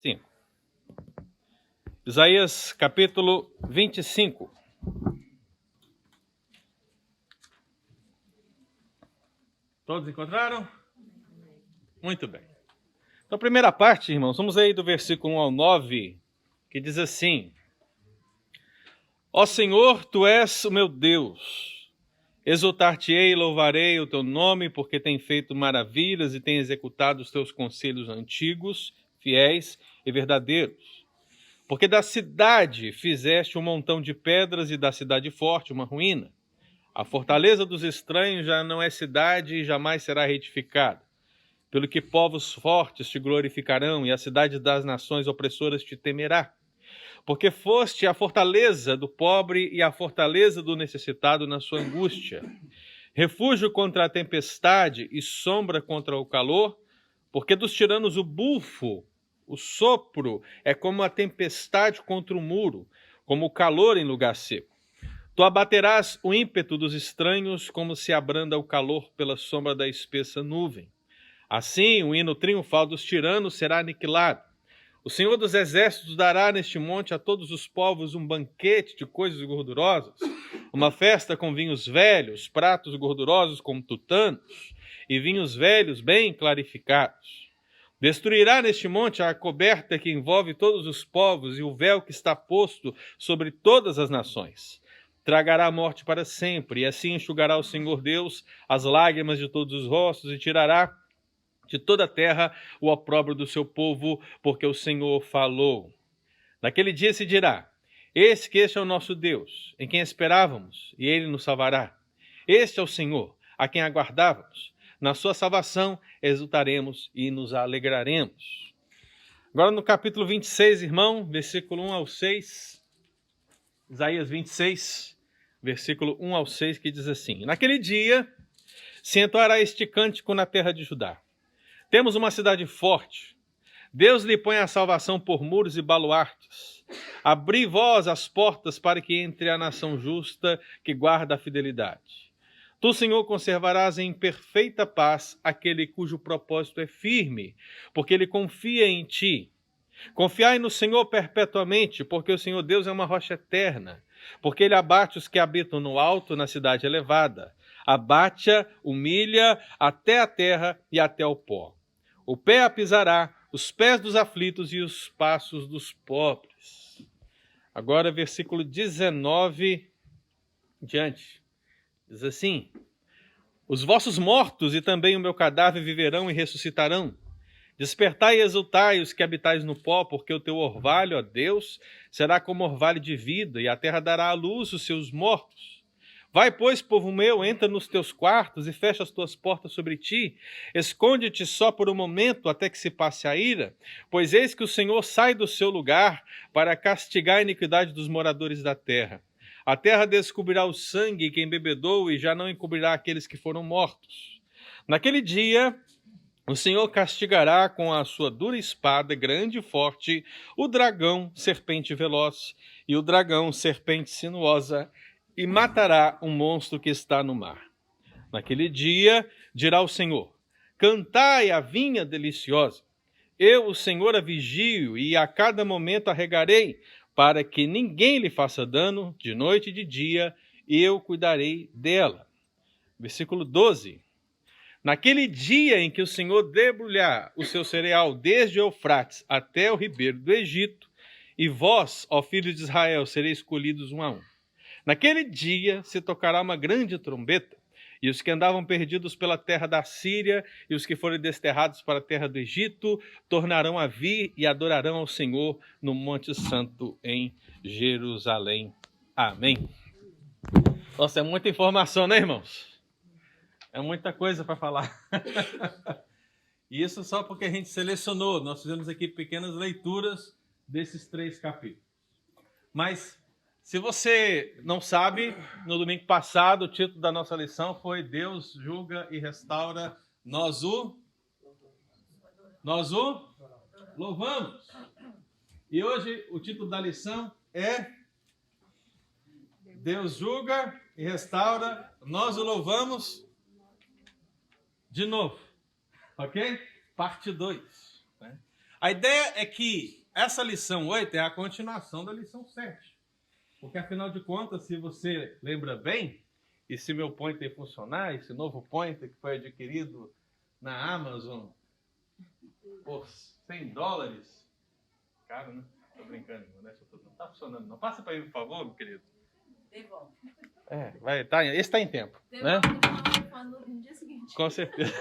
5. Isaías capítulo 25. Todos encontraram? Muito bem. Então, a primeira parte, irmãos, vamos aí do versículo 1 ao 9, que diz assim: Ó Senhor, Tu és o meu Deus, exultar-te-ei e louvarei o Teu nome, porque tem feito maravilhas e tem executado os Teus conselhos antigos, fiéis e verdadeiros. Porque da cidade fizeste um montão de pedras e da cidade forte uma ruína. A fortaleza dos estranhos já não é cidade e jamais será reedificada. Pelo que povos fortes te glorificarão e a cidade das nações opressoras te temerá. Porque foste a fortaleza do pobre e a fortaleza do necessitado na sua angústia. Refúgio contra a tempestade e sombra contra o calor, porque dos tiranos o bufo, o sopro é como a tempestade contra o muro, como o calor em lugar seco. Tu abaterás o ímpeto dos estranhos, como se abranda o calor pela sombra da espessa nuvem. Assim, o hino triunfal dos tiranos será aniquilado. O Senhor dos Exércitos dará neste monte a todos os povos um banquete de coisas gordurosas, uma festa com vinhos velhos, pratos gordurosos como tutanos, e vinhos velhos bem clarificados. Destruirá neste monte a coberta que envolve todos os povos e o véu que está posto sobre todas as nações. Tragará a morte para sempre, e assim enxugará o Senhor Deus as lágrimas de todos os rostos e tirará de toda a terra o opróbrio do seu povo, porque o Senhor falou. Naquele dia se dirá: Eis que este é o nosso Deus, em quem esperávamos, e ele nos salvará. Este é o Senhor, a quem aguardávamos. Na sua salvação exultaremos e nos alegraremos. Agora no capítulo 26, irmão, versículo 1 ao 6, Isaías 26, versículo 1 ao 6, que diz assim: Naquele dia se entoará este cântico na terra de Judá. Temos uma cidade forte. Deus lhe põe a salvação por muros e baluartes. Abri vós as portas para que entre a nação justa que guarda a fidelidade. Tu, Senhor, conservarás em perfeita paz aquele cujo propósito é firme, porque ele confia em ti. Confiai no Senhor perpetuamente, porque o Senhor Deus é uma rocha eterna. Porque ele abate os que habitam no alto, na cidade elevada. Abate-a, humilha até a terra e até o pó. O pé a pisará, os pés dos aflitos e os passos dos pobres. Agora, versículo 19 diante. Diz assim: Os vossos mortos e também o meu cadáver viverão e ressuscitarão. Despertai e exultai os que habitais no pó, porque o teu orvalho, ó Deus, será como orvalho de vida, e a terra dará à luz os seus mortos. Vai, pois, povo meu, entra nos teus quartos e fecha as tuas portas sobre ti. Esconde-te só por um momento até que se passe a ira, pois eis que o Senhor sai do seu lugar para castigar a iniquidade dos moradores da terra. A terra descobrirá o sangue que embebedou e já não encobrirá aqueles que foram mortos. Naquele dia, o Senhor castigará com a sua dura espada, grande e forte, o dragão, serpente veloz, e o dragão, serpente sinuosa, e matará um monstro que está no mar. Naquele dia, dirá o Senhor: Cantai a vinha deliciosa. Eu, o Senhor, a vigio, e a cada momento a regarei, para que ninguém lhe faça dano, de noite e de dia, eu cuidarei dela. Versículo 12. Naquele dia em que o Senhor debulhar o seu cereal desde o Eufrates até o ribeiro do Egito, e vós, ó filhos de Israel, sereis escolhidos um a um. Naquele dia se tocará uma grande trombeta, e os que andavam perdidos pela terra da Síria e os que foram desterrados para a terra do Egito tornarão a vir e adorarão ao Senhor no Monte Santo em Jerusalém. Amém. Nossa, é muita informação, né, irmãos? É muita coisa para falar. E isso só porque a gente selecionou. Nós fizemos aqui pequenas leituras desses 3 capítulos. Mas, se você não sabe, no domingo passado o título da nossa lição foi Deus julga e restaura, nós o louvamos. E hoje o título da lição é Deus julga e restaura, nós o louvamos de novo. Ok? Parte 2. A ideia é que essa lição 8 é a continuação da lição 7. Porque, afinal de contas, se você lembra bem, e se meu pointer funcionar, esse novo pointer que foi adquirido na Amazon por $100, caro, né? Tô brincando, não tá funcionando não. Passa para ele, por favor, meu querido. Devolve. Esse está em tempo, né? No dia seguinte. Com certeza.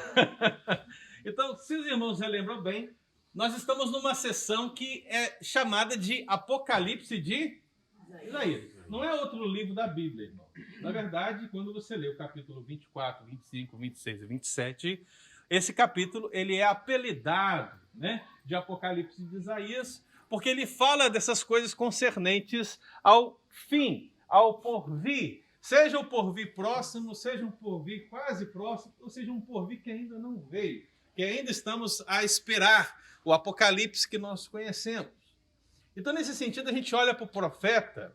Então, se os irmãos relembram bem, nós estamos numa sessão que é chamada de Apocalipse de Isaías. Não é outro livro da Bíblia, irmão. Na verdade, quando você lê o capítulo 24, 25, 26 e 27, esse capítulo ele é apelidado, né, de Apocalipse de Isaías, porque ele fala dessas coisas concernentes ao fim, ao porvir. Seja o porvir próximo, seja um porvir quase próximo, ou seja um porvir que ainda não veio, que ainda estamos a esperar o Apocalipse que nós conhecemos. Então, nesse sentido, a gente olha para o profeta,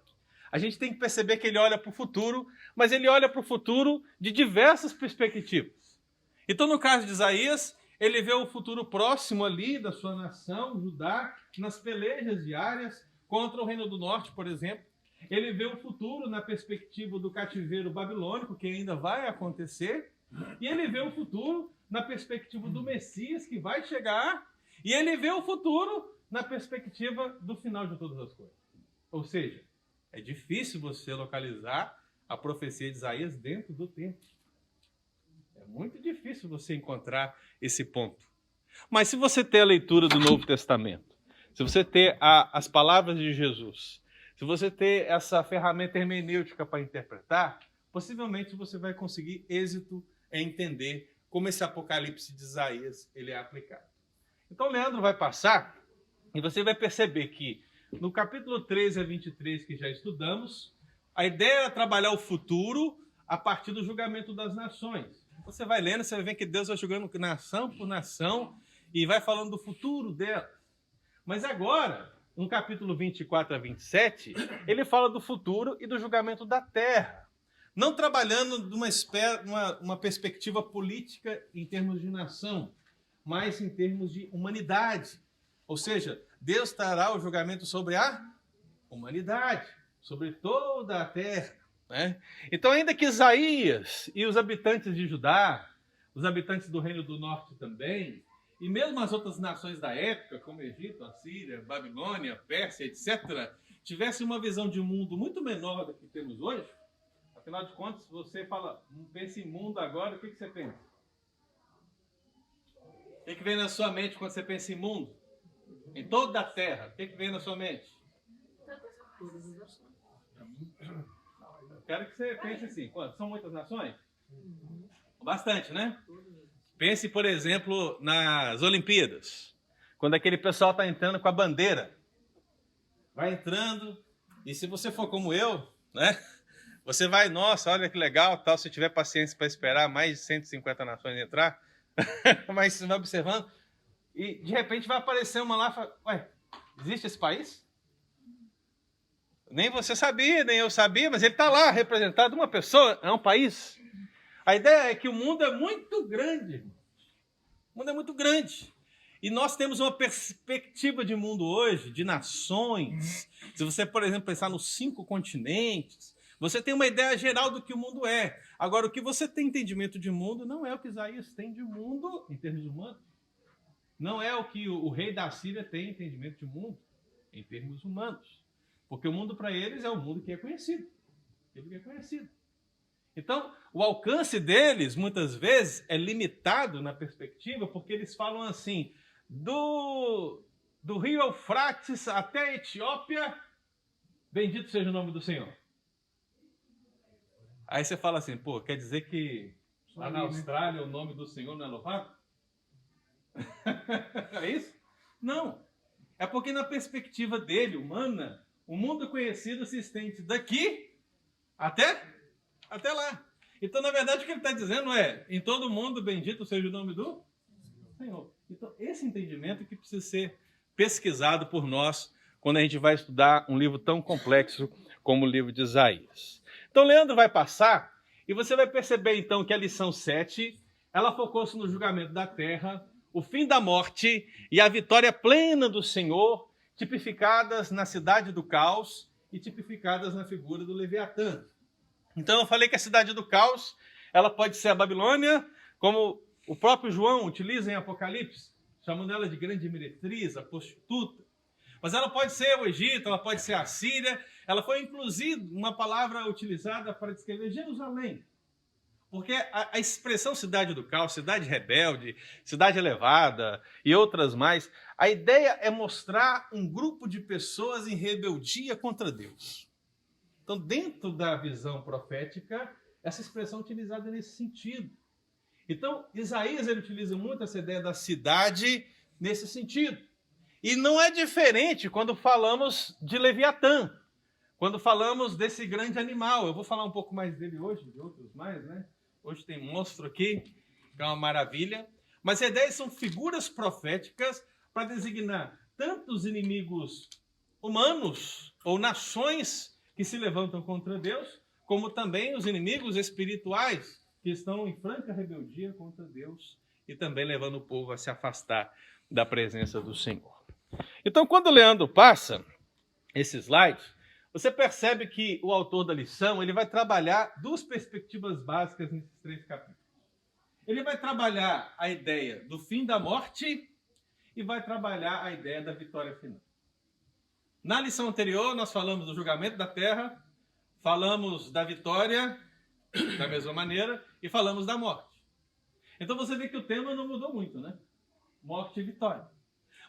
a gente tem que perceber que ele olha para o futuro, mas ele olha para o futuro de diversas perspectivas. Então, no caso de Isaías, ele vê o futuro próximo ali da sua nação, Judá, nas pelejas diárias contra o Reino do Norte, por exemplo. Ele vê o futuro na perspectiva do cativeiro babilônico, que ainda vai acontecer. E ele vê o futuro na perspectiva do Messias, que vai chegar. E ele vê o futuro na perspectiva do final de todas as coisas. Ou seja, é difícil você localizar a profecia de Isaías dentro do tempo. É muito difícil você encontrar esse ponto. Mas se você ter a leitura do Novo Testamento, se você ter as palavras de Jesus, se você ter essa ferramenta hermenêutica para interpretar, possivelmente você vai conseguir êxito em entender como esse Apocalipse de Isaías ele é aplicado. Então, Leandro vai passar e você vai perceber que no capítulo 13 a 23 que já estudamos, a ideia é trabalhar o futuro a partir do julgamento das nações. Você vai lendo, você vai ver que Deus vai julgando nação por nação e vai falando do futuro delas. Mas agora, no capítulo 24 a 27, ele fala do futuro e do julgamento da terra. Não trabalhando de uma perspectiva política em termos de nação, mas em termos de humanidade. Ou seja, Deus trará o julgamento sobre a humanidade, sobre toda a terra. Né? Então, ainda que Isaías e os habitantes de Judá, os habitantes do Reino do Norte também, e mesmo as outras nações da época, como Egito, Assíria, Babilônia, Pérsia, etc., tivessem uma visão de mundo muito menor do que temos hoje, afinal de contas, você pensa em mundo agora, o que você pensa? O que vem na sua mente quando você pensa em mundo? Em toda a terra, o que vem na sua mente? Eu quero que você pense assim, quanto? São muitas nações? Bastante, né? Pense, por exemplo, nas Olimpíadas, quando aquele pessoal está entrando com a bandeira. Vai entrando, e se você for como eu, né? Você vai, nossa, olha que legal, tal, se tiver paciência para esperar mais de 150 nações entrar, mas você vai observando, e de repente vai aparecer uma lá e fala, ué, existe esse país? Nem você sabia, nem eu sabia, mas ele está lá representado, uma pessoa, é um país. A ideia é que o mundo é muito grande. O mundo é muito grande. E nós temos uma perspectiva de mundo hoje, de nações. Se você, por exemplo, pensar nos 5 continentes, você tem uma ideia geral do que o mundo é. Agora, o que você tem entendimento de mundo não é o que Isaías tem de mundo em termos humanos. Não é o que o rei da Síria tem entendimento de mundo em termos humanos. Porque o mundo para eles é o mundo que é conhecido. Ele que é conhecido. Então, o alcance deles, muitas vezes, é limitado na perspectiva, porque eles falam assim, do rio Eufrates até a Etiópia, bendito seja o nome do Senhor. Aí você fala assim, pô, quer dizer que lá na Austrália o nome do Senhor não é louvado? É isso? Não. É porque na perspectiva dele, humana, o mundo conhecido se estende daqui até lá. Então, na verdade, o que ele está dizendo é, em todo mundo, bendito seja o nome do Senhor. Então, esse entendimento que precisa ser pesquisado por nós quando a gente vai estudar um livro tão complexo como o livro de Isaías. Então, Leandro vai passar e você vai perceber, então, que a lição 7, ela focou-se no julgamento da terra, o fim da morte e a vitória plena do Senhor, tipificadas na cidade do caos e tipificadas na figura do Leviatã. Então eu falei que a cidade do caos, ela pode ser a Babilônia, como o próprio João utiliza em Apocalipse, chamando ela de grande meretriz, a prostituta. Mas ela pode ser o Egito, ela pode ser a Síria, ela foi inclusive uma palavra utilizada para descrever Jerusalém. Porque a expressão cidade do caos, cidade rebelde, cidade elevada e outras mais, a ideia é mostrar um grupo de pessoas em rebeldia contra Deus. Então, dentro da visão profética, essa expressão é utilizada nesse sentido. Então, Isaías ele utiliza muito essa ideia da cidade nesse sentido. E não é diferente quando falamos de Leviatã, quando falamos desse grande animal. Eu vou falar um pouco mais dele hoje, de outros mais, né? Hoje tem monstro aqui, que é uma maravilha. Mas a ideia são figuras proféticas para designar tanto os inimigos humanos ou nações que se levantam contra Deus, como também os inimigos espirituais que estão em franca rebeldia contra Deus e também levando o povo a se afastar da presença do Senhor. Então, quando o Leandro passa esse slide, você percebe que o autor da lição ele vai trabalhar duas perspectivas básicas nesses 3 capítulos. Ele vai trabalhar a ideia do fim da morte e vai trabalhar a ideia da vitória final. Na lição anterior, nós falamos do julgamento da terra, falamos da vitória da mesma maneira e falamos da morte. Então você vê que o tema não mudou muito, né? Morte e vitória.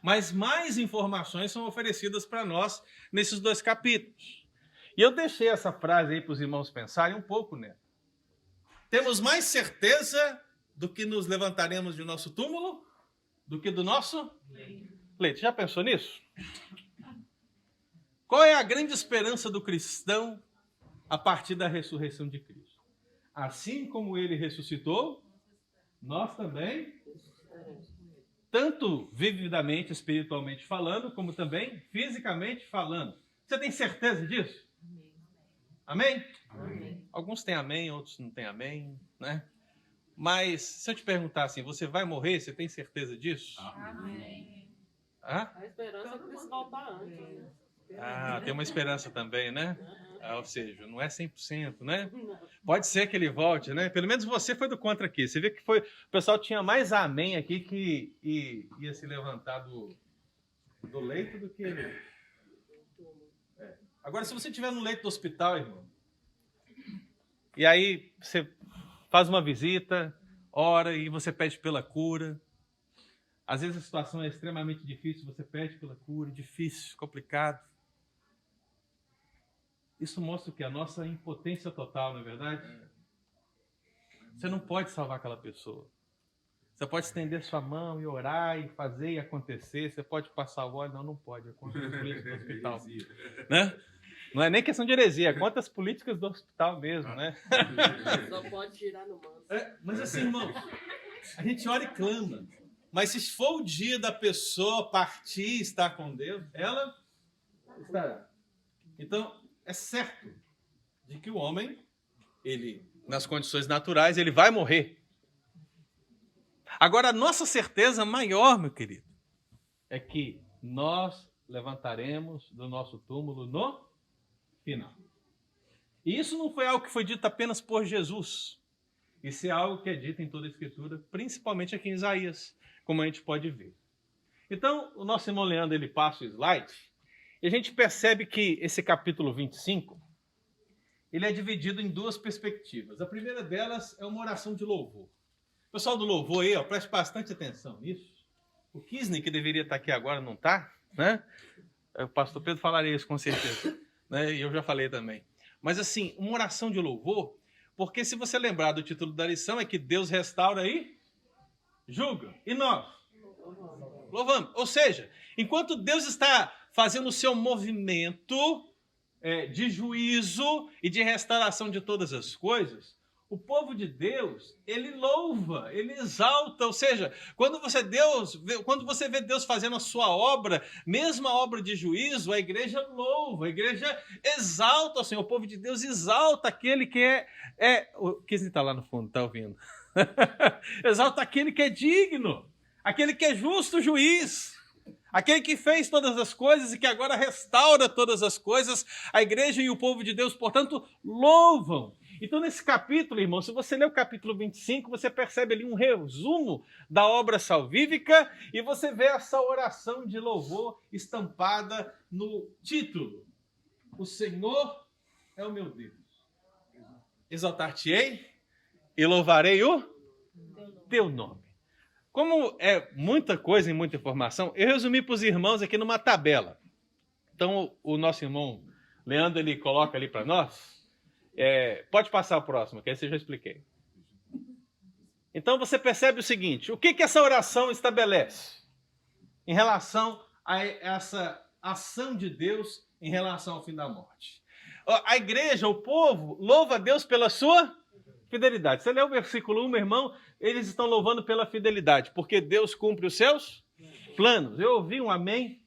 Mas mais informações são oferecidas para nós nesses 2 capítulos. E eu deixei essa frase aí para os irmãos pensarem um pouco nela. Temos mais certeza do que nos levantaremos de nosso túmulo do que do nosso leito. Já pensou nisso? Qual é a grande esperança do cristão a partir da ressurreição de Cristo? Assim como ele ressuscitou, nós também, tanto vividamente, espiritualmente falando, como também fisicamente falando. Você tem certeza disso? Amém? Amém? Alguns têm amém, outros não têm amém, né? Mas se eu te perguntar assim, você vai morrer, você tem certeza disso? Amém. Hã? A esperança é que eles voltar antes. Né? Tem uma esperança também, né? Ou seja, não é 100%, né? Pode ser que ele volte, né? Pelo menos você foi do contra aqui. Você vê que o pessoal tinha mais amém aqui que ia se levantar do leito do que ele. Agora, se você estiver no leito do hospital, irmão, e aí você faz uma visita, ora e você pede pela cura. Às vezes a situação é extremamente difícil, você pede pela cura, difícil, complicado. Isso mostra o quê? A nossa impotência total, não é verdade? Você não pode salvar aquela pessoa. Você pode estender sua mão e orar e fazer e acontecer. Você pode passar o óleo. Não pode. É contra as políticas do hospital. Né? Não é nem questão de heresia, é contra as políticas do hospital mesmo, né? Só pode girar no manso. Mas assim, irmão, a gente ora e clama. Mas se for o dia da pessoa partir e estar com Deus, ela estará. Então, é certo de que o homem, ele, nas condições naturais, ele vai morrer. Agora, a nossa certeza maior, meu querido, é que nós levantaremos do nosso túmulo no final. E isso não foi algo que foi dito apenas por Jesus. Isso é algo que é dito em toda a Escritura, principalmente aqui em Isaías, como a gente pode ver. Então, o nosso irmão Leandro, ele passa o slide, e a gente percebe que esse capítulo 25, ele é dividido em 2 perspectivas. A primeira delas é uma oração de louvor. O pessoal do louvor aí, preste bastante atenção nisso. O Kisney, que deveria estar aqui agora, não está, né? O pastor Pedro falaria isso com certeza, né? E eu já falei também. Mas assim, uma oração de louvor, porque se você lembrar do título da lição, é que Deus restaura e julga. E nós? Louvamos. Ou seja, enquanto Deus está fazendo o seu movimento de juízo e de restauração de todas as coisas, o povo de Deus, ele louva, ele exalta. Ou seja, quando você vê Deus fazendo a sua obra, mesmo a obra de juízo, a igreja louva, a igreja exalta o Senhor. O povo de Deus exalta aquele que o que está lá no fundo, está ouvindo? Exalta aquele que é digno. aquele que é justo juiz, aquele que fez todas as coisas e que agora restaura todas as coisas. A igreja e o povo de Deus, portanto, louvam. Então, nesse capítulo, irmão, se você ler o capítulo 25, você percebe ali um resumo da obra salvífica e você vê essa oração de louvor estampada no título. O Senhor é o meu Deus. Exaltar-te-ei e louvarei o teu nome. Como é muita coisa e muita informação, eu resumi para os irmãos aqui numa tabela. Então, o nosso irmão Leandro, ele coloca ali para nós. Pode passar o próximo, que esse eu já expliquei. Então, você percebe o seguinte, o que essa oração estabelece em relação a essa ação de Deus em relação ao fim da morte? A igreja, o povo, louva a Deus pela sua fidelidade. Você lê o versículo 1, meu irmão, eles estão louvando pela fidelidade, porque Deus cumpre os seus planos. Eu ouvi um amém.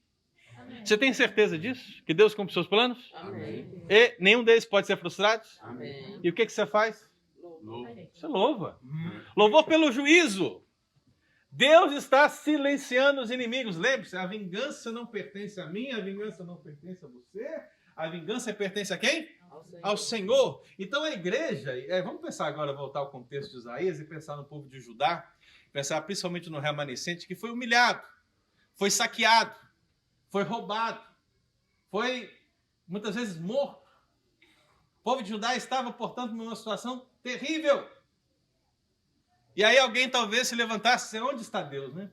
Você tem certeza disso? Que Deus cumpre os seus planos? Amém. E nenhum deles pode ser frustrado? Amém. E o que você faz? Louvo. Você louva. Louvor pelo juízo. Deus está silenciando os inimigos. Lembre-se, a vingança não pertence a mim, a vingança não pertence a você. A vingança pertence a quem? Ao Senhor. Então a igreja, vamos pensar agora, voltar ao contexto de Isaías e pensar no povo de Judá, pensar principalmente no remanescente que foi humilhado, foi saqueado, foi roubado, foi muitas vezes morto. O povo de Judá estava, portanto, numa situação terrível. E aí alguém talvez se levantasse, onde está Deus, né?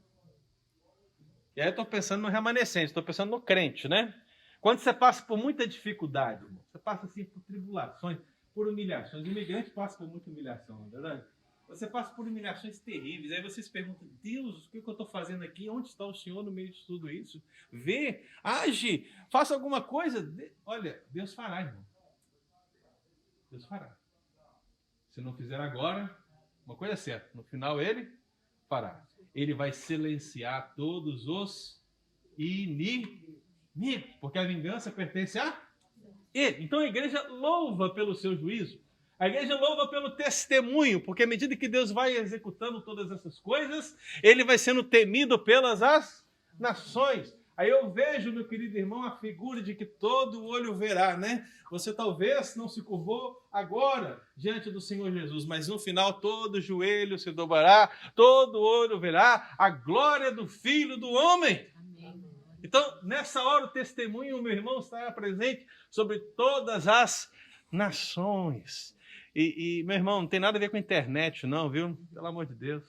E aí eu estou pensando no remanescente, estou pensando no crente, né? Quando você passa por muita dificuldade, irmão, você passa assim por tribulações, por humilhações. O imigrante passa por muita humilhação, não é verdade? Você passa por humilhações terríveis. Aí você se pergunta, Deus, o que eu estou fazendo aqui? Onde está o Senhor no meio de tudo isso? Vê, age, faça alguma coisa. Olha, Deus fará, irmão. Deus fará. Se não fizer agora, uma coisa é certa, no final ele fará. Ele vai silenciar todos os inimigos, porque a vingança pertence a ele. Então a igreja louva pelo seu juízo. A igreja louva pelo testemunho, porque à medida que Deus vai executando todas essas coisas, ele vai sendo temido pelas as nações. Aí eu vejo, meu querido irmão, a figura de que todo olho verá, né? Você talvez não se curvou agora diante do Senhor Jesus, mas no final todo joelho se dobrará, todo olho verá a glória do Filho do Homem. Então, nessa hora, o testemunho, meu irmão, estará presente sobre todas as nações. E, meu irmão, não tem nada a ver com a internet, não, viu? Pelo amor de Deus.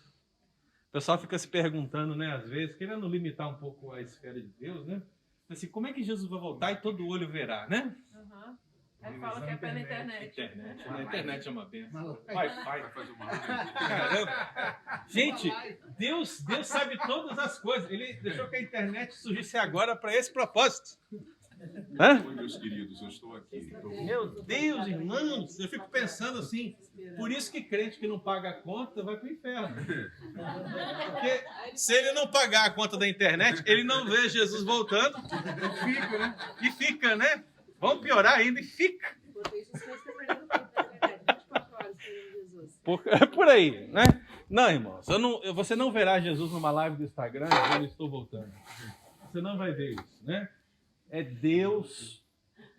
O pessoal fica se perguntando, né, às vezes, querendo limitar um pouco a esfera de Deus, né? Assim, como é que Jesus vai voltar e todo olho verá, né? Uhum. Aí fala que é pela internet. A internet é uma bênção. Vai fazer uma live. Caramba. Gente, Deus sabe todas as coisas. Ele deixou que a internet surgisse agora para esse propósito. Oi, meus queridos, eu estou aqui. Meu Deus, irmãos, eu fico pensando assim, por isso que crente que não paga a conta vai para o inferno. Porque se ele não pagar a conta da internet, ele não vê Jesus voltando e fica, né? Vamos piorar ainda e fica. Por aí, né? Não, irmãos, você não verá Jesus numa live do Instagram dizendo estou voltando. Você não vai ver isso, né? É Deus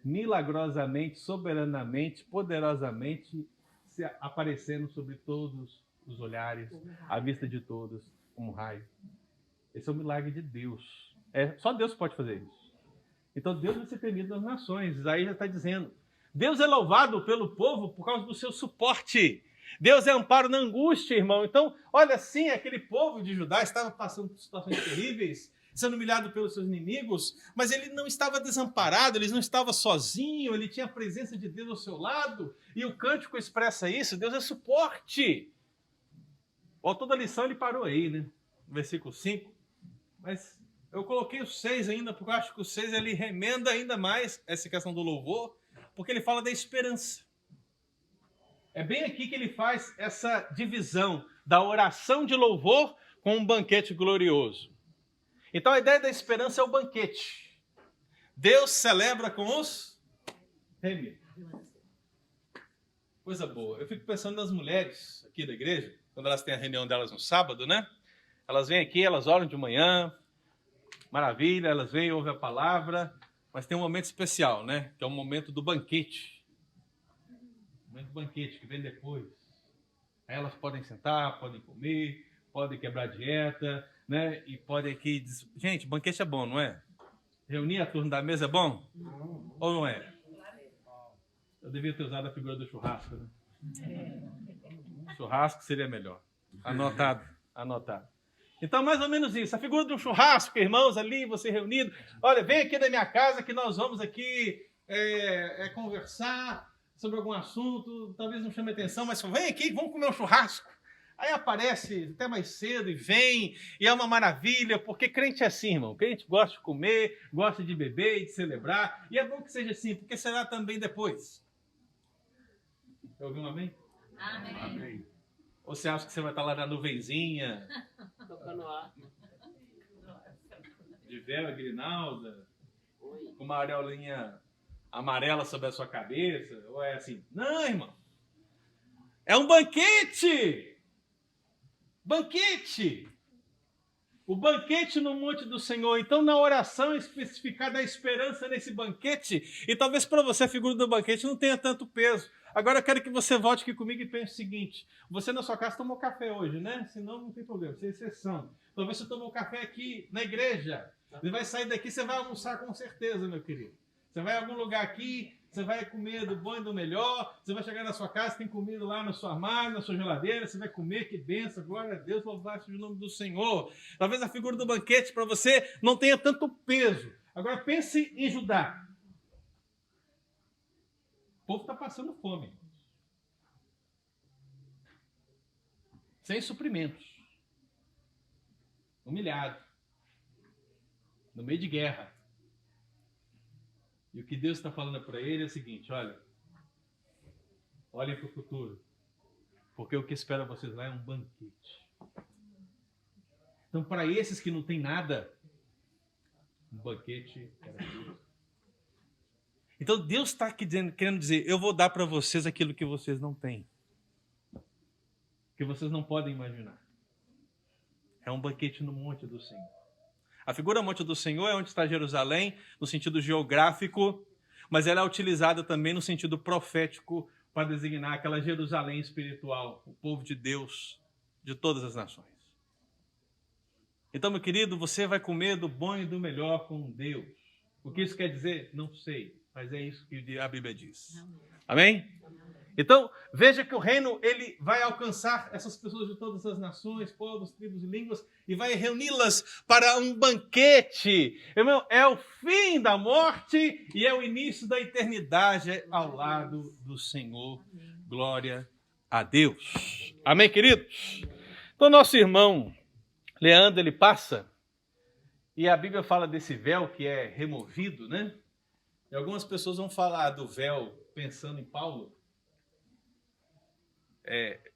milagrosamente, soberanamente, poderosamente se aparecendo sobre todos os olhares, à vista de todos, como um raio. Esse é o milagre de Deus. Só Deus pode fazer isso. Então Deus vai ser temido das nações. Isaías já está dizendo. Deus é louvado pelo povo por causa do seu suporte. Deus é amparo na angústia, irmão. Então, olha assim, aquele povo de Judá estava passando por situações terríveis, sendo humilhado pelos seus inimigos, mas ele não estava desamparado, ele não estava sozinho, ele tinha a presença de Deus ao seu lado, e o cântico expressa isso, Deus é suporte. O autor da lição, ele parou aí, né? No versículo 5, mas eu coloquei o 6 ainda, porque eu acho que o 6 ele remenda ainda mais essa questão do louvor, porque ele fala da esperança. É bem aqui que ele faz essa divisão da oração de louvor com um banquete glorioso. Então a ideia da esperança é o banquete. Deus celebra com os remidos. Coisa boa. Eu fico pensando nas mulheres aqui da igreja, quando elas têm a reunião delas no sábado, né? Elas vêm aqui, elas oram de manhã, maravilha, elas vêm, ouvem a palavra, mas tem um momento especial, né? Que é o momento do banquete. O momento do banquete que vem depois. Aí elas podem sentar, podem comer, podem quebrar dieta, né? E podem aqui... Gente, banquete é bom, não é? Reunir a turma da mesa é bom? Ou não é? Eu devia ter usado a figura do churrasco, né? Churrasco seria melhor. Anotado, anotado. Então, mais ou menos isso. A figura do churrasco, irmãos, ali, você reunido. Olha, vem aqui da minha casa que nós vamos aqui conversar sobre algum assunto. Talvez não chame atenção, mas vem aqui, vamos comer um churrasco. Aí aparece até mais cedo e vem, e é uma maravilha, porque crente é assim, irmão. Crente gosta de comer, gosta de beber e de celebrar. E é bom que seja assim, porque será também depois. Ouviu um amém? Amém. Amém. Ou você acha que você vai estar lá na nuvenzinha, Tocando ar. de véu e grinalda, Oi. com uma aureolinha amarela sobre a sua cabeça? Ou é assim? Não, irmão. É um banquete! Banquete! O banquete no monte do Senhor. Então, na oração é especificada a esperança nesse banquete. E talvez para você a figura do banquete não tenha tanto peso. Agora eu quero que você volte aqui comigo e pense o seguinte. Você na sua casa tomou café hoje, né? Senão não tem problema, sem exceção. Talvez você tomou café aqui na igreja. Você vai sair daqui, você vai almoçar com certeza, meu querido. Você vai em algum lugar aqui, você vai comer do bom e do melhor. Você vai chegar na sua casa, tem comida lá na sua armário, na sua geladeira. Você vai comer, que bênção, glória a Deus, louvado seja o nome do Senhor. Talvez a figura do banquete para você não tenha tanto peso. Agora pense em Judá. O povo está passando fome. Sem suprimentos. Humilhado. No meio de guerra. E o que Deus está falando para ele é o seguinte, olhem para o futuro. Porque o que espera vocês lá é um banquete. Então, para esses que não têm nada, um banquete era tudo. Então Deus está aqui querendo dizer, eu vou dar para vocês aquilo que vocês não têm. Que vocês não podem imaginar. É um banquete no monte do Senhor. A figura monte do Senhor é onde está Jerusalém, no sentido geográfico, mas ela é utilizada também no sentido profético para designar aquela Jerusalém espiritual, o povo de Deus, de todas as nações. Então, meu querido, você vai comer do bom e do melhor com Deus. O que isso quer dizer? Não sei. Mas é isso que a Bíblia diz. Amém? Então, veja que o reino ele vai alcançar essas pessoas de todas as nações, povos, tribos e línguas e vai reuni-las para um banquete. Irmão, é o fim da morte e é o início da eternidade ao lado do Senhor. Glória a Deus. Amém, queridos? Então, nosso irmão Leandro, ele passa e a Bíblia fala desse véu que é removido, né? E algumas pessoas vão falar do véu pensando em Paulo.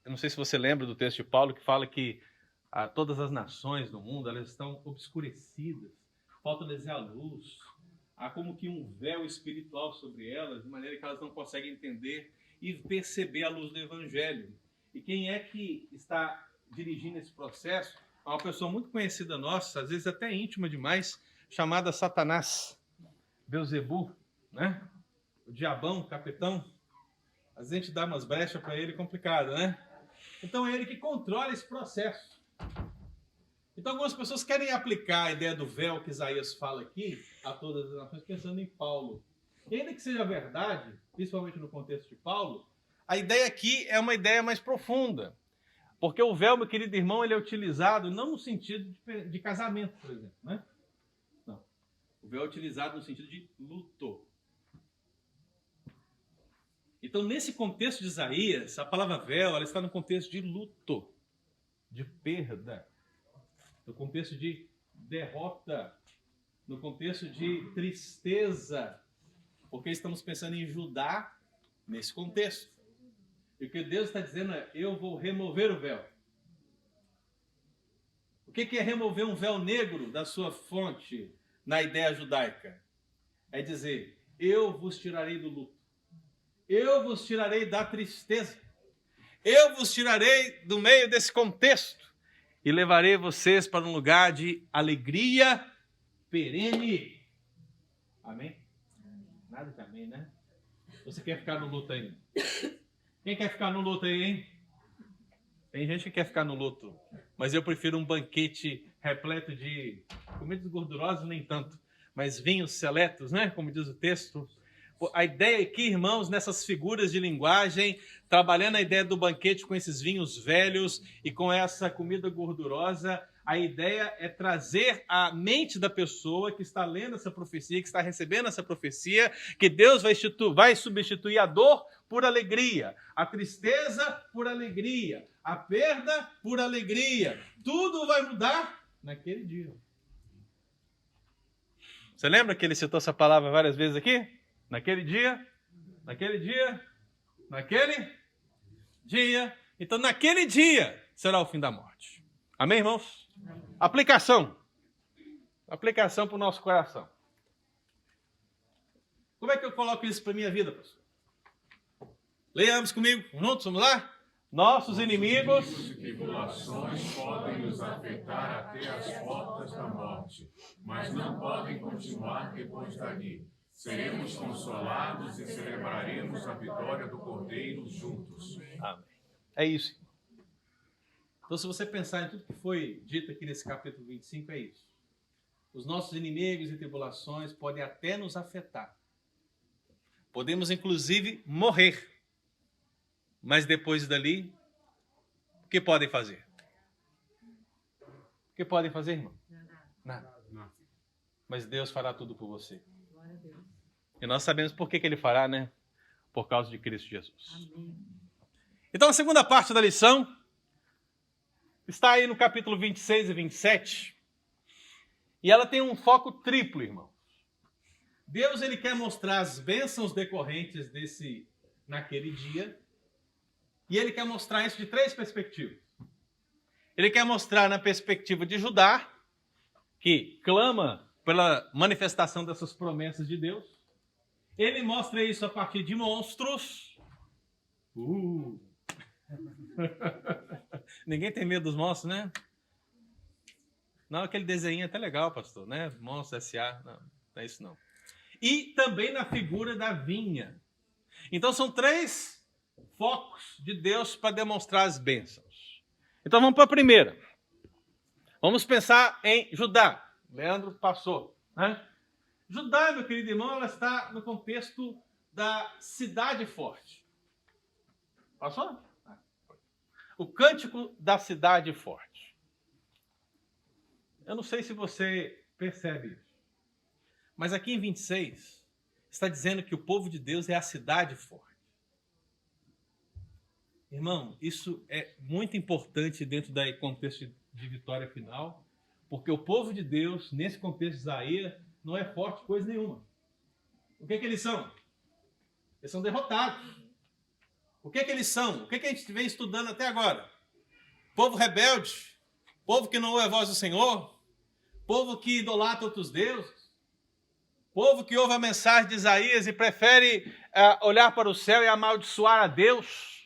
Eu não sei se você lembra do texto de Paulo que fala que todas as nações do mundo elas estão obscurecidas, falta-lhes a luz. Há como que um véu espiritual sobre elas, de maneira que elas não conseguem entender e perceber a luz do Evangelho. E quem é que está dirigindo esse processo? É uma pessoa muito conhecida nossa, às vezes até íntima demais, chamada Satanás, Belzebu, né? O diabão, o capitão. Às vezes a gente dá umas brechas para ele, complicado, né? Então é ele que controla esse processo. Então algumas pessoas querem aplicar a ideia do véu que Isaías fala aqui a todas as nações, pensando em Paulo. E ainda que seja verdade, principalmente no contexto de Paulo, a ideia aqui é uma ideia mais profunda. Porque o véu, meu querido irmão, ele é utilizado não no sentido de casamento, por exemplo, né? Não. O véu é utilizado no sentido de luto. Então, nesse contexto de Isaías, a palavra véu ela está no contexto de luto, de perda, no contexto de derrota, no contexto de tristeza, porque estamos pensando em Judá nesse contexto. E o que Deus está dizendo é, eu vou remover o véu. O que é remover um véu negro da sua fonte na ideia judaica? É dizer, eu vos tirarei do luto. Eu vos tirarei da tristeza. Eu vos tirarei do meio desse contexto. e levarei vocês para um lugar de alegria perene. Amém? Nada de amém, né? Você quer ficar no luto ainda? Quem quer ficar no luto aí, hein? Tem gente que quer ficar no luto, mas eu prefiro um banquete repleto de comidas gordurosas, nem tanto, mas vinhos seletos, né? Como diz o texto. A ideia aqui, irmãos, nessas figuras de linguagem, trabalhando a ideia do banquete com esses vinhos velhos e com essa comida gordurosa, a ideia é trazer à mente da pessoa que está lendo essa profecia, que está recebendo essa profecia, que Deus vai substituir a dor por alegria, a tristeza por alegria, a perda por alegria. Tudo vai mudar naquele dia. Você lembra que ele citou essa palavra várias vezes aqui? Naquele dia, naquele dia, naquele dia. Então, naquele dia será o fim da morte. Amém, irmãos? Amém. Aplicação. Aplicação para o nosso coração. Como é que eu coloco isso para a minha vida, pastor? Leiamos comigo, juntos, vamos lá? Nossos inimigos e tribulações podem nos afetar até as portas da morte, mas não podem continuar depois dali. Seremos consolados e celebraremos a vitória do Cordeiro juntos. Amém. É isso. Então, se você pensar em tudo que foi dito aqui nesse capítulo 25, é isso. Os nossos inimigos e tribulações podem até nos afetar. Podemos, inclusive, morrer. Mas depois dali, o que podem fazer? O que podem fazer, irmão? Nada. Mas Deus fará tudo por você. E nós sabemos por que ele fará, né? Por causa de Cristo Jesus. Amém. Então, a segunda parte da lição está aí no capítulo 26 e 27. E ela tem um foco triplo, irmãos. Deus, ele quer mostrar as bênçãos decorrentes naquele dia. E ele quer mostrar isso de 3 perspectivas. Ele quer mostrar na perspectiva de Judá, que clama pela manifestação dessas promessas de Deus. Ele mostra isso a partir de monstros. Ninguém tem medo dos monstros, né? Não, aquele desenho é até legal, pastor, né? Monstros S.A. Não é isso não. E também na figura da vinha. Então são 3 focos de Deus para demonstrar as bênçãos. Então vamos para a primeira. Vamos pensar em Judá. Leandro passou, né? Judá, meu querido irmão, ela está no contexto da cidade forte. Passou? O cântico da cidade forte. Eu não sei se você percebe isso, mas aqui em 26 está dizendo que o povo de Deus é a cidade forte. Irmão, isso é muito importante dentro do contexto de vitória final, porque o povo de Deus, nesse contexto de Isaías, não é forte coisa nenhuma. O que eles são? Eles são derrotados. O que eles são? O que a gente vem estudando até agora? Povo rebelde, povo que não ouve a voz do Senhor, povo que idolatra outros deuses, povo que ouve a mensagem de Isaías e prefere olhar para o céu e amaldiçoar a Deus.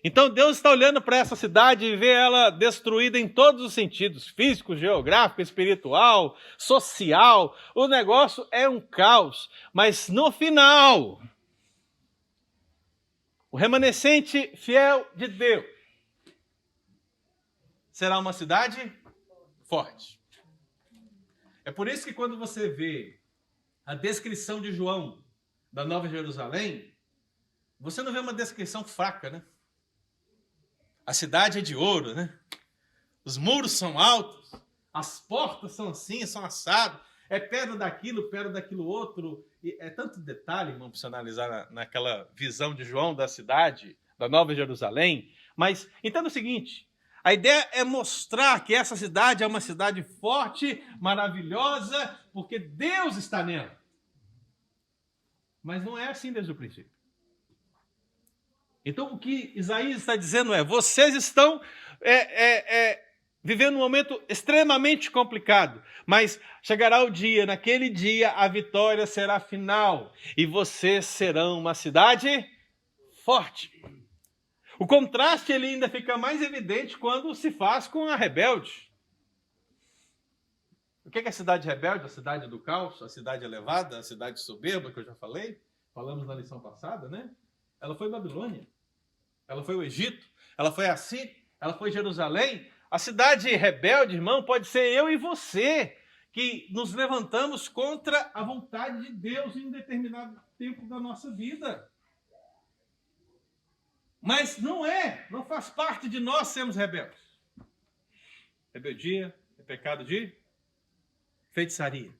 Então Deus está olhando para essa cidade e vê ela destruída em todos os sentidos, físico, geográfico, espiritual, social. O negócio é um caos, mas no final, o remanescente fiel de Deus será uma cidade forte. É por isso que quando você vê a descrição de João da Nova Jerusalém, você não vê uma descrição fraca, né? A cidade é de ouro, né? Os muros são altos, as portas são assim, são assadas, é pedra daquilo outro. E é tanto detalhe, irmão, para você analisar naquela visão de João da cidade, da Nova Jerusalém. Mas entenda o seguinte, a ideia é mostrar que essa cidade é uma cidade forte, maravilhosa, porque Deus está nela. Mas não é assim desde o princípio. Então, o que Isaías está dizendo é, vocês estão vivendo um momento extremamente complicado, mas chegará o dia, naquele dia, a vitória será final, e vocês serão uma cidade forte. O contraste ele ainda fica mais evidente quando se faz com a rebelde. O que é a cidade rebelde? A cidade do caos, a cidade elevada, a cidade soberba, que eu já falei? Falamos na lição passada, né? Ela foi Babilônia. Ela foi o Egito. Ela foi a Síria. Ela foi Jerusalém. A cidade rebelde, irmão, pode ser eu e você, que nos levantamos contra a vontade de Deus em um determinado tempo da nossa vida. Mas não faz parte de nós sermos rebeldes. Rebeldia é pecado de feitiçaria.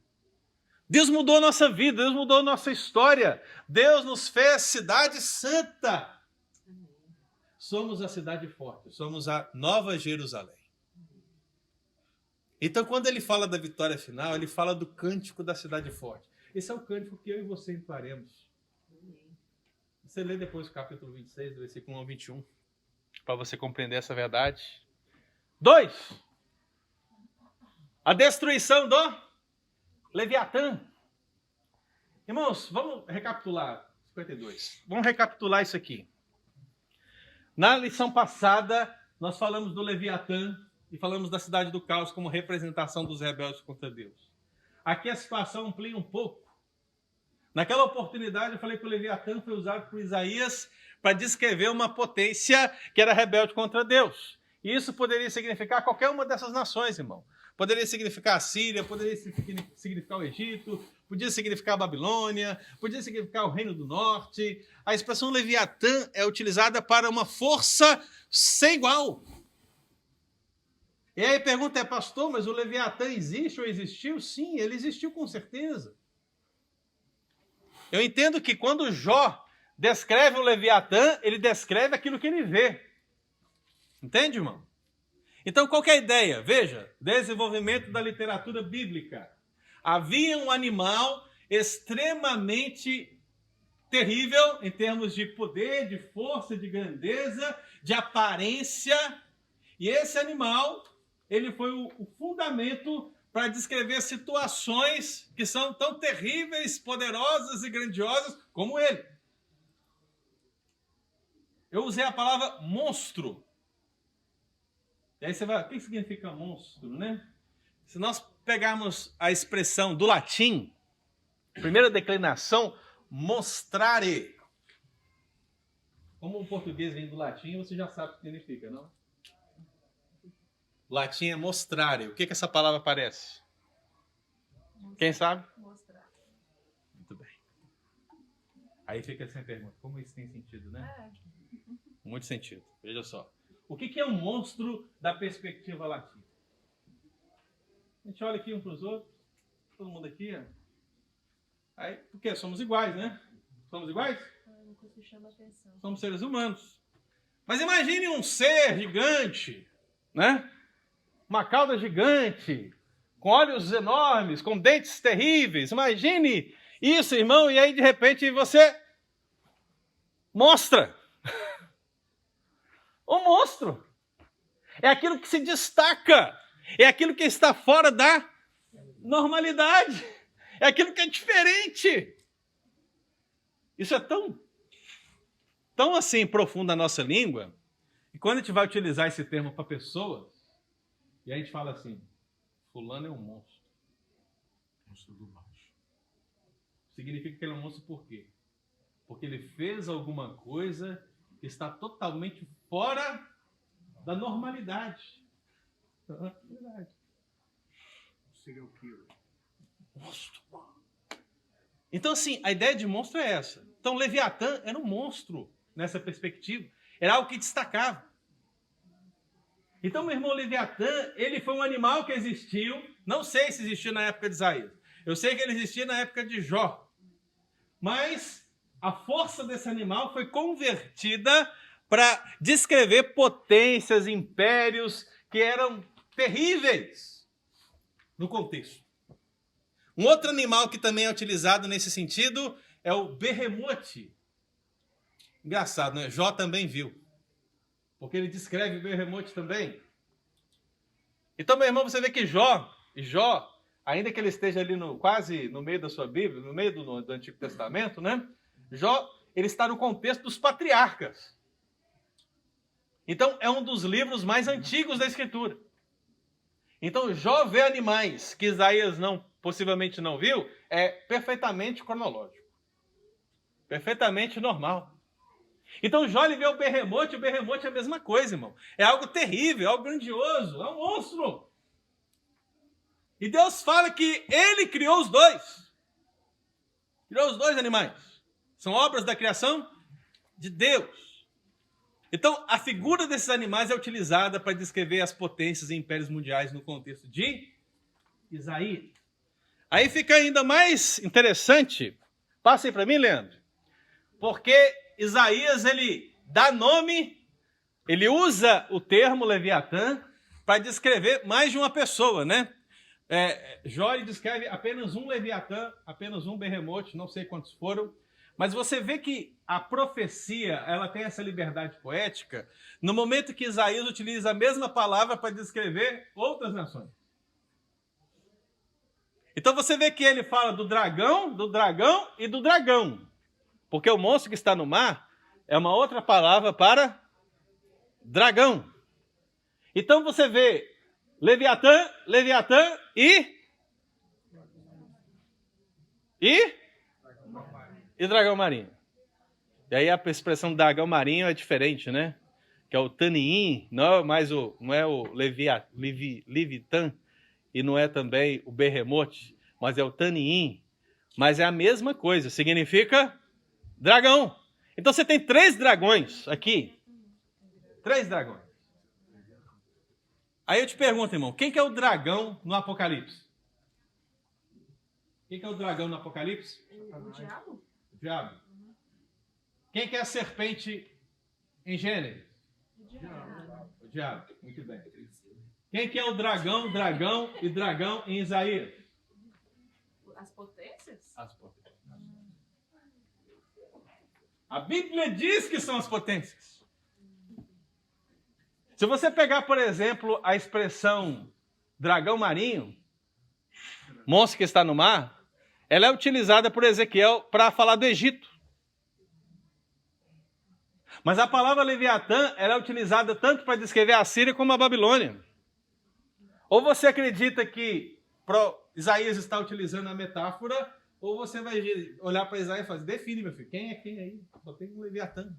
Deus mudou a nossa vida, Deus mudou a nossa história. Deus nos fez cidade santa. Somos a cidade forte, somos a Nova Jerusalém. Então, quando ele fala da vitória final, ele fala do cântico da cidade forte. Esse é o cântico que eu e você entoaremos. Você lê depois o capítulo 26, do versículo 1 ao 21, para você compreender essa verdade. 2. A destruição do Leviatã. Irmãos, vamos recapitular. 52. Vamos recapitular isso aqui. Na lição passada, nós falamos do Leviatã e falamos da cidade do caos como representação dos rebeldes contra Deus. Aqui a situação amplia um pouco. Naquela oportunidade, eu falei que o Leviatã foi usado por Isaías para descrever uma potência que era rebelde contra Deus. E isso poderia significar qualquer uma dessas nações, irmão. Poderia significar a Síria, poderia significar o Egito, podia significar a Babilônia, podia significar o Reino do Norte. A expressão Leviatã é utilizada para uma força sem igual. E aí a pergunta é, pastor, mas o Leviatã existe ou existiu? Sim, ele existiu com certeza. Eu entendo que quando Jó descreve o Leviatã, ele descreve aquilo que ele vê. Entende, irmão? Então, qual que é a ideia? Veja, desenvolvimento da literatura bíblica. Havia um animal extremamente terrível em termos de poder, de força, de grandeza, de aparência. E esse animal, ele foi o fundamento para descrever situações que são tão terríveis, poderosas e grandiosas como ele. Eu usei a palavra monstro. E aí você vai, o que significa monstro, né? Se nós pegarmos a expressão do latim, primeira declinação, mostrare. Como o português vem do latim, você já sabe o que significa, não? Latim é mostrare. O que essa palavra parece? Quem sabe? Mostrar. Muito bem. Aí fica essa pergunta. Como isso tem sentido, né? Muito sentido. Veja só. O que é um monstro da perspectiva latina? A gente olha aqui um para os outros. Todo mundo aqui, ó. Aí, por quê? Somos iguais, né? Somos iguais? Isso chama atenção. Somos seres humanos. Mas imagine um ser gigante, né? Uma cauda gigante, com olhos enormes, com dentes terríveis. Imagine isso, irmão, e aí de repente você mostra. O monstro. É aquilo que se destaca. É aquilo que está fora da normalidade. É aquilo que é diferente. Isso é tão assim profundo na nossa língua, e quando a gente vai utilizar esse termo para pessoas, e a gente fala assim, fulano é um monstro. Monstro do baixo. Significa que ele é um monstro por quê? Porque ele fez alguma coisa que está totalmente fora da normalidade. Serial killer. Monstro. Então, assim, a ideia de monstro é essa. Então, Leviatã era um monstro nessa perspectiva. Era algo que destacava. Então, meu irmão, Leviatã, ele foi um animal que existiu. Não sei se existiu na época de Isaías. Eu sei que ele existia na época de Jó. Mas a força desse animal foi convertida para descrever potências, impérios que eram terríveis no contexto. Um outro animal que também é utilizado nesse sentido é o berremote. Engraçado, né? Jó também viu. Porque ele descreve o berremote também. Então, meu irmão, você vê que Jó, ainda que ele esteja ali quase no meio da sua Bíblia, no meio do Antigo Testamento, né? Jó, ele está no contexto dos patriarcas. Então, é um dos livros mais antigos da Escritura. Então, Jó vê animais que Isaías possivelmente não viu, é perfeitamente cronológico. Perfeitamente normal. Então, Jó ele vê o berremote é a mesma coisa, irmão. É algo terrível, é algo grandioso, é um monstro. E Deus fala que ele criou os dois. Criou os dois animais. São obras da criação de Deus. Então, a figura desses animais é utilizada para descrever as potências e impérios mundiais no contexto de Isaías. Aí fica ainda mais interessante. Passa aí para mim, Leandro. Porque Isaías, ele dá nome, ele usa o termo Leviatã para descrever mais de uma pessoa, né? Jó descreve apenas um Leviatã, apenas um berremote, não sei quantos foram. Mas você vê que a profecia, ela tem essa liberdade poética no momento que Isaías utiliza a mesma palavra para descrever outras nações. Então você vê que ele fala do dragão e do dragão. Porque o monstro que está no mar é uma outra palavra para dragão. Então você vê Leviatã e dragão marinho. E aí a expressão dragão marinho é diferente, né? Que é o Taniim, não é o Leviatã e não é também o berremote, mas é o Taniim. Mas é a mesma coisa, significa dragão. Então você tem 3 dragões aqui. 3 dragões. Aí eu te pergunto, irmão, quem que é o dragão no Apocalipse? Quem que é o dragão no Apocalipse? O diabo? O diabo. Quem que é a serpente em Gênesis? O diabo. Muito bem. Quem que é o dragão e dragão em Isaías? As potências? As potências. A Bíblia diz que são as potências. Se você pegar, por exemplo, a expressão dragão marinho, monstro que está no mar, ela é utilizada por Ezequiel para falar do Egito. Mas a palavra Leviatã, ela é utilizada tanto para descrever a Síria como a Babilônia. Ou você acredita que Isaías está utilizando a metáfora, ou você vai olhar para Isaías e falar, define, meu filho, quem é quem aí? Só tem um Leviatã.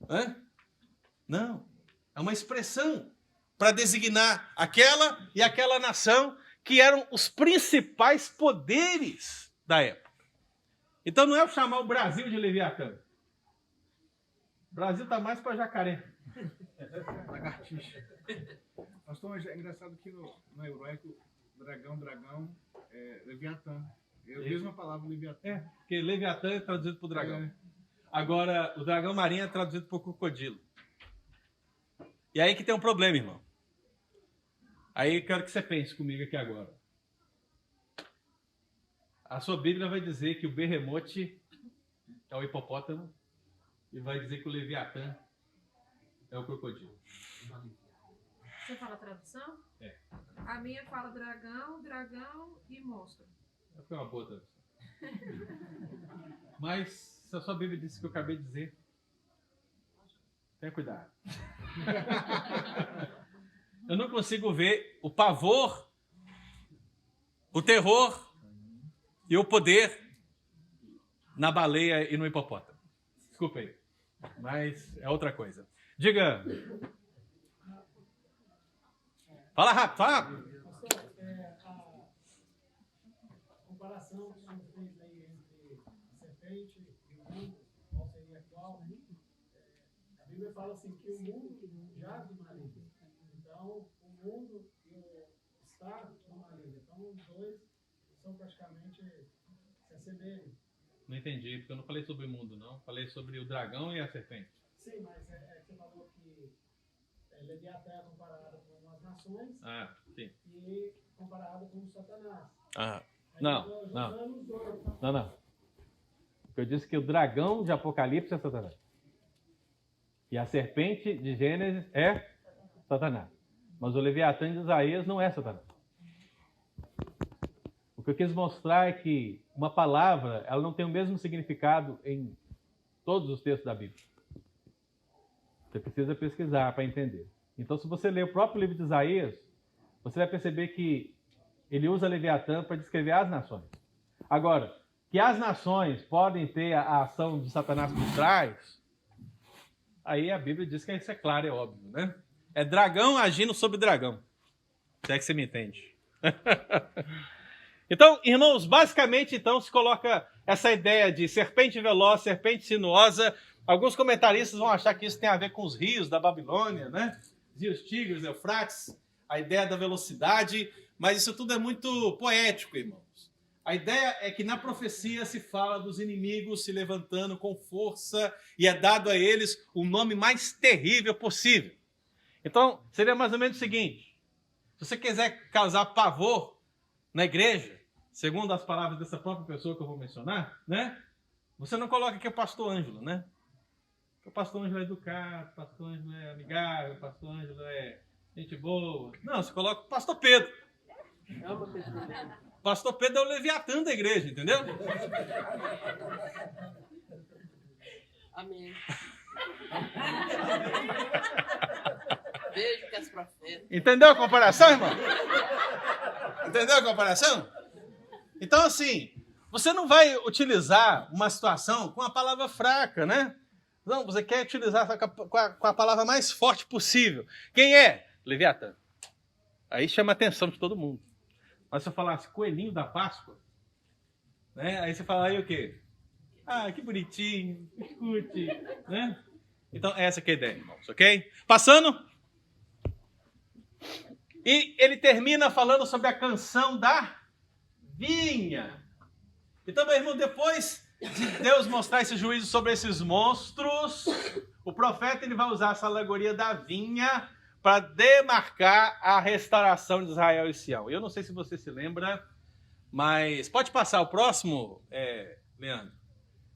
Hã? Não. É uma expressão para designar aquela e aquela nação que eram os principais poderes da época. Então não é chamar o Brasil de Leviatã. O Brasil está mais para jacaré. Lagartixa. Pastor, é engraçado que no hebraico, dragão é Leviatã. É a mesma palavra Leviatã. Porque Leviatã é traduzido por dragão. Agora, o dragão marinho é traduzido por crocodilo. E aí que tem um problema, irmão. Aí eu quero que você pense comigo aqui agora. A sua Bíblia vai dizer que o berremote é o hipopótamo e vai dizer que o Leviatã é o crocodilo. Você fala tradução? É. A minha fala dragão e monstro. Foi uma boa tradução. Mas se a sua Bíblia disse o que eu acabei de dizer, tenha cuidado. Eu não consigo ver o pavor, o terror e o poder na baleia e no hipopótamo. Desculpa aí, mas é outra coisa. Diga. Fala rápido, fala rápido. A comparação que você fez aí entre a serpente e o mundo, qual seria atual, a Bíblia fala assim que o mundo jaz do maligno. Então, o mundo e o está no maligno. Então, os dois são praticamente se assemelham. Não entendi, porque eu não falei sobre o mundo, não. Falei sobre o dragão e a serpente. Sim, mas você falou que Leviatã é comparado com as nações Sim. e comparado com Satanás. Não. Eu disse que o dragão de Apocalipse é Satanás. E a serpente de Gênesis é Satanás. Mas o Leviatã de Isaías não é Satanás. O que eu quis mostrar é que uma palavra, ela não tem o mesmo significado em todos os textos da Bíblia. Você precisa pesquisar para entender. Então, se você ler o próprio livro de Isaías, você vai perceber que ele usa Leviatã para descrever as nações. Agora, que as nações podem ter a ação de Satanás por trás, aí a Bíblia diz que isso é claro, é óbvio, né? É dragão agindo sobre dragão. Se é que você me entende. Então, irmãos, basicamente, então, se coloca essa ideia de serpente veloz, serpente sinuosa. Alguns comentaristas vão achar que isso tem a ver com os rios da Babilônia, né? Rios Tigres, Eufrates, a ideia da velocidade, mas isso tudo é muito poético, irmãos. A ideia é que na profecia se fala dos inimigos se levantando com força e é dado a eles o nome mais terrível possível. Então, seria mais ou menos o seguinte: se você quiser causar pavor na igreja, segundo as palavras dessa própria pessoa que eu vou mencionar, né? Você não coloca aqui o pastor Ângelo, né? O pastor Ângelo é educado, o pastor Ângelo é amigável, o pastor Ângelo é gente boa. Não, você coloca o pastor Pedro. É uma pessoa. O pastor Pedro é o Leviatã da igreja, entendeu? Amém. Beijo que as profetas. Entendeu a comparação, irmão? Entendeu a comparação? Então, assim, você não vai utilizar uma situação com a palavra fraca, né? Não, você quer utilizar com a palavra mais forte possível. Quem é? Leviatã. Aí chama a atenção de todo mundo. Mas se eu falasse coelhinho da Páscoa, né? Aí você fala, aí o quê? Ah, que bonitinho, escute, né? Então, essa que é a ideia, irmãos, ok? Passando. E ele termina falando sobre a canção da vinha. Então, meu irmão, depois de Deus mostrar esse juízo sobre esses monstros, o profeta ele vai usar essa alegoria da vinha para demarcar a restauração de Israel e Sião. Eu não sei se você se lembra, mas pode passar o próximo, Leandro?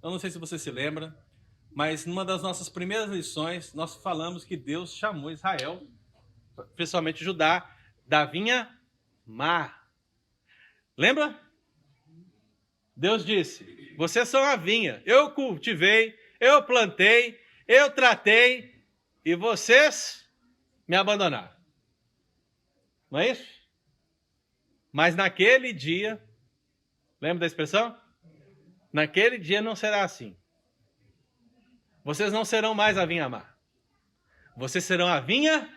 Eu não sei se você se lembra, mas numa das nossas primeiras lições, nós falamos que Deus chamou Israel, principalmente Judá, da vinha má. Lembra? Deus disse, vocês são a vinha, eu cultivei, eu plantei, eu tratei, e vocês me abandonaram. Não é isso? Mas naquele dia, lembra da expressão? Naquele dia não será assim. Vocês não serão mais a vinha má. Vocês serão a vinha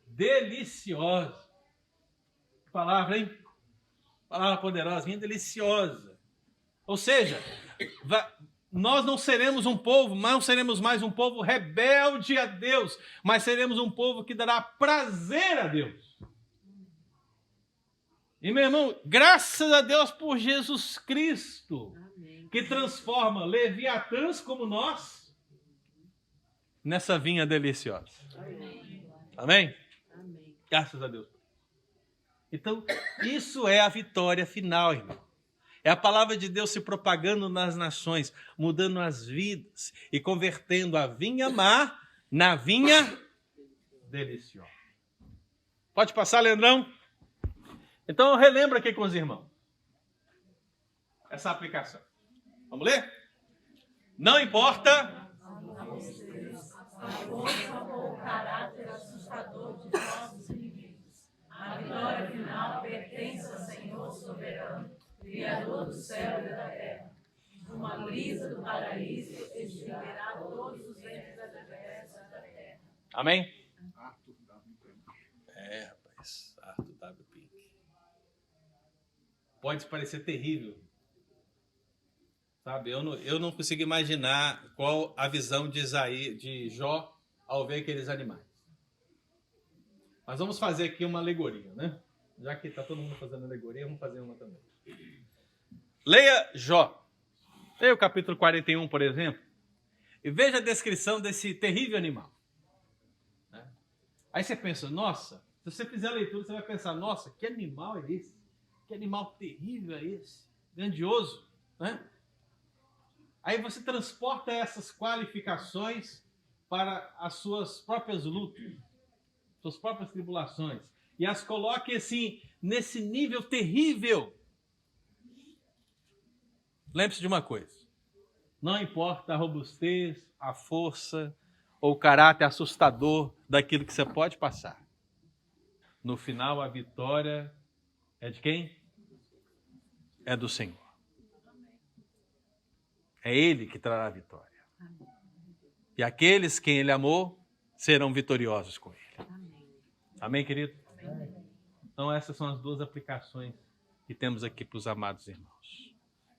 deliciosa. Que palavra, hein? Palavra poderosa, vinha deliciosa. Ou seja, nós não seremos um povo, não seremos mais um povo rebelde a Deus, mas seremos um povo que dará prazer a Deus. E, meu irmão, graças a Deus por Jesus Cristo, que transforma leviatãs como nós nessa vinha deliciosa. Amém? Amém. Graças a Deus. Então, isso é a vitória final, irmão. É a palavra de Deus se propagando nas nações, mudando as vidas e convertendo a vinha má na vinha deliciosa. Pode passar, Leandrão? Então, eu relembro aqui com os irmãos essa aplicação. Vamos ler? Não importa. A força ou o caráter assustador de nossos inimigos. A vitória final pertence ao Senhor soberano, Criador do céu e da terra. Uma brisa do paraíso extinguirá todos os ventos adversos da terra. Amém? Arthur W. Pink. Rapaz, Arthur W. Pink. Pode parecer terrível. Sabe, eu não consigo imaginar qual a visão de Jó ao ver aqueles animais. Mas vamos fazer aqui uma alegoria, né? Já que está todo mundo fazendo alegoria, vamos fazer uma também. Leia Jó. Leia o capítulo 41, por exemplo, e veja a descrição desse terrível animal. Aí você pensa, nossa, se você fizer a leitura, você vai pensar, nossa, que animal é esse? Que animal terrível é esse? Grandioso, né? Aí você transporta essas qualificações para as suas próprias lutas, suas próprias tribulações, e as coloque assim, nesse nível terrível. Lembre-se de uma coisa, não importa a robustez, a força ou o caráter assustador daquilo que você pode passar. No final, a vitória é de quem? É do Senhor. É Ele que trará a vitória. E aqueles quem Ele amou serão vitoriosos com Ele. Amém, querido? Então essas são as duas aplicações que temos aqui para os amados irmãos.